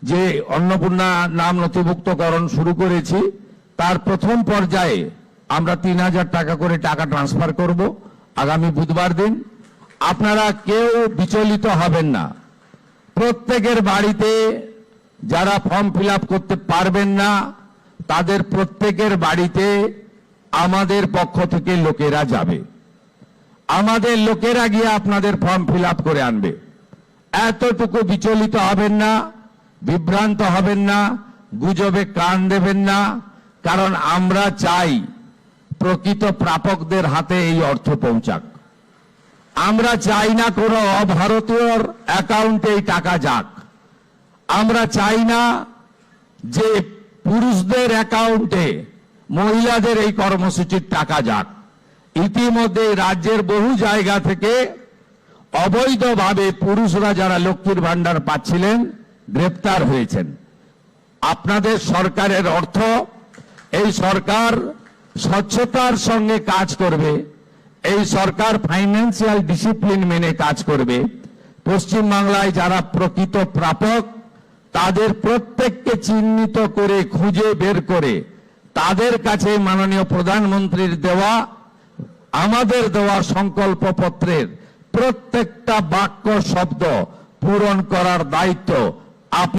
যে অন্নপূর্ণা নাম নথিভুক্তকরণ শুরু করেছি, তার প্রথম পর্যায়ে আমরা 3,000 টাকা করে টাকা ট্রান্সফার করব আগামী বুধবার দিন। আপনারা কেউ বিচলিত হবেন না। প্রত্যেকের বাড়িতে যারা ফর্ম ফিল আপ করতে পারবেন না, তাদের প্রত্যেকের বাড়িতে আমাদের পক্ষ থেকে লোকেরা যাবে। আমাদের লোকেরা গিয়ে আপনাদের ফর্ম ফিল আপ করে আনবে। এতটুকু বিচলিত হবেন না, বিভ্রান্ত হবেন না, গুজবে কান দেবেন না। কারণ আমরা চাই প্রকৃত প্রাপকদের হাতে এই অর্থ পৌঁছাক। আমরা চাই না কোনো অভারতীয়র অ্যাকাউন্টে এই টাকা যাক। আমরা চাই না যে পুরুষদের অ্যাকাউন্টে মহিলাদের এই কর্মসূচির টাকা যাক। ইতিমধ্যে রাজ্যের বহু জায়গা থেকে অবৈধভাবে পুরুষরা যারা লক্ষ্মীর ভান্ডার পাচ্ছিলেন গ্রেপ্তার হয়েছেন। আপনাদের সরকারের অর্থ, এই সরকার স্বচ্ছতার সঙ্গে কাজ করবে, এই সরকার ফাইন্যান্সিয়াল ডিসিপ্লিন মেনে কাজ করবে। পশ্চিমবাংলায় যারা প্রকৃত প্রাপক তাদের প্রত্যেককে চিহ্নিত করে খুঁজে বের করে তাদের কাছে মাননীয় প্রধানমন্ত্রীর দেওয়া, আমাদের দেওয়া সংকল্পপত্রের প্রত্যেকটা বাক্য শব্দ পূরণ করার দায়িত্ব